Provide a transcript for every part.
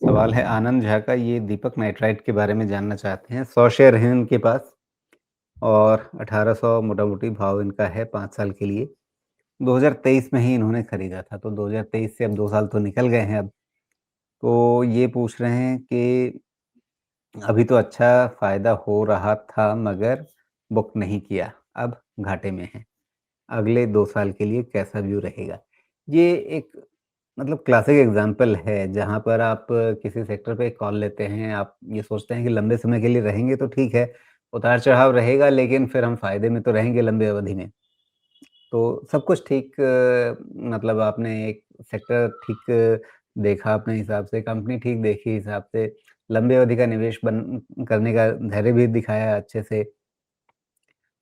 सवाल है आनंद झा का, ये दीपक नाइट्राइट के बारे में जानना चाहते हैं। 100 शेयर हैं इनके पास और 1800 मोटा-मोटी भाव इनका है 5 साल के लिए। 2023 में ही इन्होंने खरीदा था, तो 2023 से अब 2 साल तो निकल गए हैं अब। तो ये पूछ रहे हैं कि अभी तो अच्छा फ़ायदा हो रहा था मगर बुक नहीं किया, अब घाटे में हैं। अगले 2 साल के लिए कैसा व्यू रहेगा? ये एक मतलब क्लासिक एग्ज़ाम्पल है, जहाँ पर आप किसी सेक्टर पे कॉल लेते हैं, आप ये सोचते हैं कि लंबे समय के लिए रहेंगे तो ठीक है, उतार-चढ़ाव रहेगा लेकिन फिर हम फ़ायदे में तो रहेंगे लंबी अवधि में। तो सब कुछ ठीक मतलब आपने एक सेक्टर ठीक देखा अपने हिसाब से, कंपनी ठीक देखी हिसाब से, लंबी अवधि का निवेश बन करने का धैर्य भी दिखाया अच्छे से।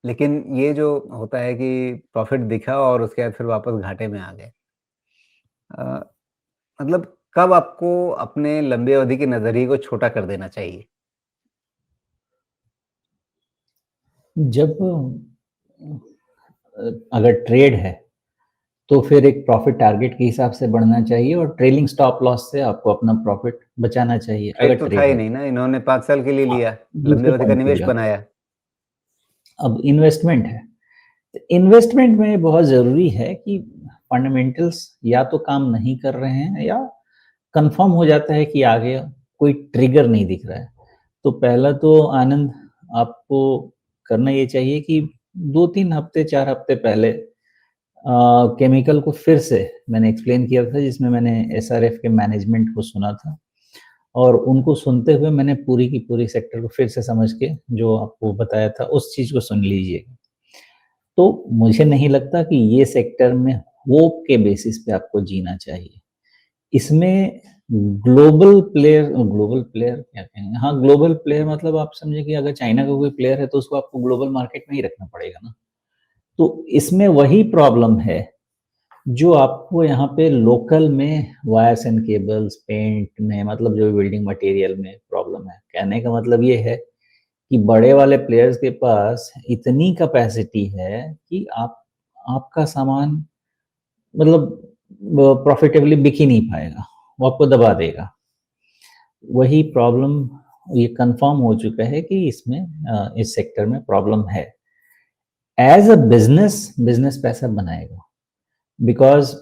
लेकिन ये जो होता है कि प्रॉफ़िट दिखा और उसके बाद फिर वापस घाटे में आ गए। अ, मतलब कब आपको अपने लंबी अवधि के नज़रिए को छोटा कर देना चाहिए? जब अगर ट्रेड है तो फिर एक प्रॉफिट टारगेट के हिसाब से बढ़ना चाहिए और ट्रेलिंग स्टॉप लॉस से आपको अपना प्रॉफिट बचाना चाहिए अगर ट्रेड तो था ट्रेड ही है नहीं तो। ना, इन्होंने 5 साल के लिए हाँ, लिया, लंबी दूसरे अवधि का पॉइंट पे निवेश जाते हैं। बनाया। अब इन्वेस्टमेंट है, तो इन्वेस्टमेंट में बहुत ज़रूरी है कि फंडामेंटल्स या तो काम नहीं कर रहे हैं या कंफर्म हो जाता है कि आगे कोई ट्रिगर नहीं दिख रहा है। तो पहला तो आनंद आपको करना ये चाहिए कि 2-3 हफ्ते 4 हफ्ते पहले केमिकल को फिर से मैंने एक्सप्लेन किया था, जिसमें मैंने एसआरएफ के मैनेजमेंट को सुना था और उनको सुनते हुए मैंने पूरी की पूरी सेक्टर को फिर से समझ के जो आपको बताया था उस चीज़ को सुन लीजिए। तो मुझे नहीं लगता कि ये सेक्टर में होप के बेसिस पे आपको जीना चाहिए। इसमें ग्लोबल प्लेयर क्या कहेंगे? हाँ, ग्लोबल प्लेयर मतलब आप समझिए कि अगर चाइना का कोई प्लेयर है तो उसको आपको ग्लोबल मार्केट में ही रखना पड़ेगा ना। तो इसमें वही प्रॉब्लम है जो आपको यहाँ पे लोकल में वायर्स एंड केबल्स, पेंट में मतलब जो बिल्डिंग मटेरियल में प्रॉब्लम है। कहने का मतलब ये है कि बड़े वाले प्लेयर्स के पास इतनी कैपेसिटी है कि आप आपका सामान मतलब प्रॉफिटेबली बिक ही नहीं पाएगा, वो आपको दबा देगा। वही प्रॉब्लम ये कन्फर्म हो चुका है कि इसमें इस सेक्टर में प्रॉब्लम है। एज़ अ बिज़नेस पैसा बनाएगा बिकॉज़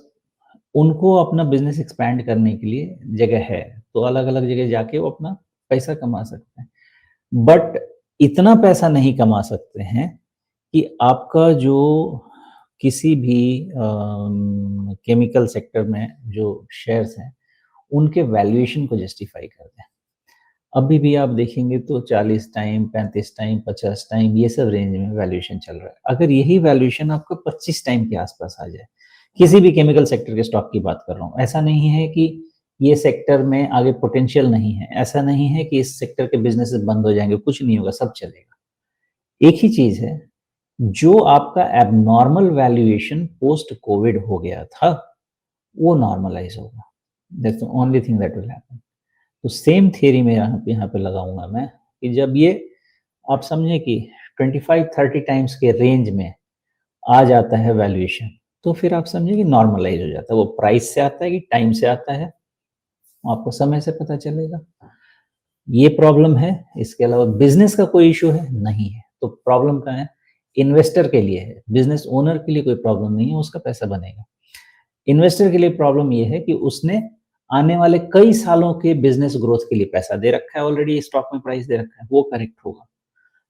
उनको अपना बिज़नेस एक्सपैंड करने के लिए जगह है, तो अलग-अलग जगह जाके वो अपना पैसा कमा सकते हैं। बट इतना पैसा नहीं कमा सकते हैं कि आपका जो किसी भी केमिकल सेक्टर में जो शेयर्स हैं, उनके वैल्यूएशन को जस्टिफाई कर दें। अभी भी आप देखेंगे तो 40 टाइम, 35 टाइम, 50 टाइम ये सब रेंज में वैल्यूएशन चल रहा है। अगर यही वैल्यूएशन आपको 25 टाइम के आसपास आ जाए, किसी भी केमिकल सेक्टर के स्टॉक की बात कर रहा हूँ। ऐसा नहीं है कि ये सेक्टर में आगे पोटेंशियल नहीं है, ऐसा नहीं है कि इस सेक्टर के बिज़नेसेस बंद हो जाएँगे, कुछ नहीं होगा, सब चलेगा। एक ही चीज़ है, जो आपका एब्नॉर्मल वैल्यूएशन पोस्ट कोविड हो गया था, वो नॉर्मलाइज़ होगा। That's the only thing that will happen. तो सेम थियरी में यहाँ पे लगाऊँगा मैं कि जब ये आप समझें कि 25-30 टाइम्स के रेंज में आ जाता है वैल्यूएशन, तो फिर आप समझिए कि नॉर्मलाइज़ हो जाता है। वो प्राइस से आता है कि टाइम से आता है, आपको समय से पता चलेगा। ये प्रॉब्लम है, इसके अलावा बिज़नेस का कोई इश्यू है? नहीं है। तो प्रॉब्लम कहाँ है? इन्वेस्टर के लिए है, बिज़नेस ओनर के लिए कोई प्रॉब्लम नहीं है, उसका पैसा बनेगा। इन्वेस्टर के लिए प्रॉब्लम ये है कि उसने आने वाले कई सालों के बिज़नेस ग्रोथ के लिए पैसा दे रखा है ऑलरेडी, स्टॉक में प्राइस दे रखा है, वो करेक्ट होगा।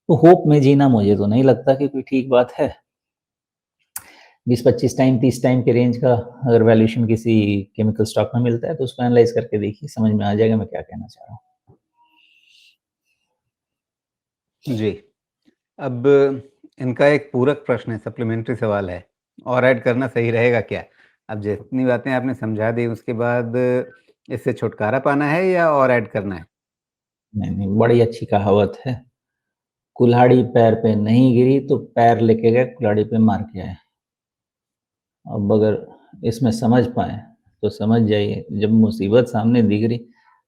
तो होप में जीना मुझे तो नहीं लगता कि कोई ठीक बात है। 20-25 टाइम, 30 टाइम के रेंज का अगर वैल्यूएशन किसी केमिकल स्टॉक में मिलता है, तो उसको एनालाइज़ करके देखिए, समझ में आ जाएगा मैं क्या कहना चाह रहा हूँ। जी। अब इनका एक पूरक प्रश्न है, सप्लीमेंट्री सवाल है, और ऐड करना सही रहेगा क्या? अब जितनी बातें आपने समझा दी उसके बाद इससे छुटकारा पाना है या और ऐड करना है? नहीं, नहीं, बड़ी अच्छी कहावत है, कुल्हाड़ी पैर पे नहीं गिरी तो पैर लेके गए कुल्हाड़ी पे मार के आए। अब अगर इसमें समझ पाएँ, तो समझ जाइए, जब मुसीबत सामने दिख रही,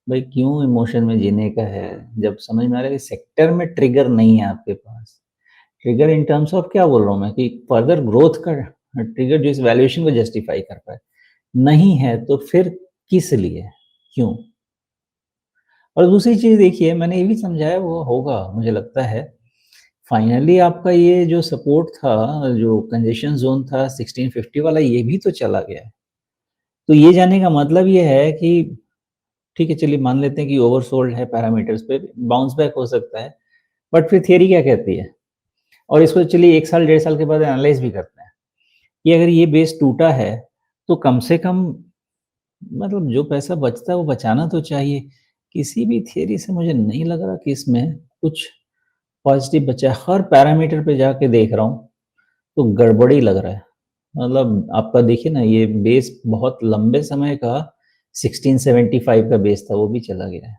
भाई क्यों इमोशन में जीने का है? जब समझ में आ रहा है कि सेक्टर में ट्रिगर नहीं है आपके पास, ट्रिगर इन टर्म्स ऑफ क्या बोल रहा हूँ मैं कि फर्दर ग्रोथ का ट्रिगर जो इस वैल्यूएशन को जस्टिफाई कर पाए, नहीं है तो फिर किस लिए? क्यों? और दूसरी चीज़ देखिए मैंने ये भी समझाया वो होगा मुझे लगता है, फाइनली आपका ये जो सपोर्ट था, जो कंजेशन ज़ोन था 1650 वाला ये भी तो चला गया है। तो ये जानने का मतलब ये है कि ठीक है चलिए मान लेते हैं कि ओवरसोल्ड है पैरामीटर्स पे, बाउंस बैक हो सकता है, बट फिर थियरी क्या कहती है? और इसको चलिए 1 साल, डेढ़ साल के बाद एनालाइज़ भी करते हैं, कि अगर ये बेस टूटा है, तो कम से कम मतलब जो पैसा बचता है वो बचाना तो चाहिए। किसी भी थियरी से मुझे नहीं लग रहा कि इसमें कुछ पॉज़िटिव बचा है। हर पैरामीटर पे जाके देख रहा हूँ, तो गड़बड़ ही लग रहा है। मतलब आपका देखिए ना ये बेस बहुत लंबे समय का 1675 का बेस था, वो भी चला गया है।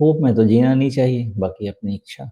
होप में तो जीना नहीं चाहिए, बाकी अपनी इच्छा।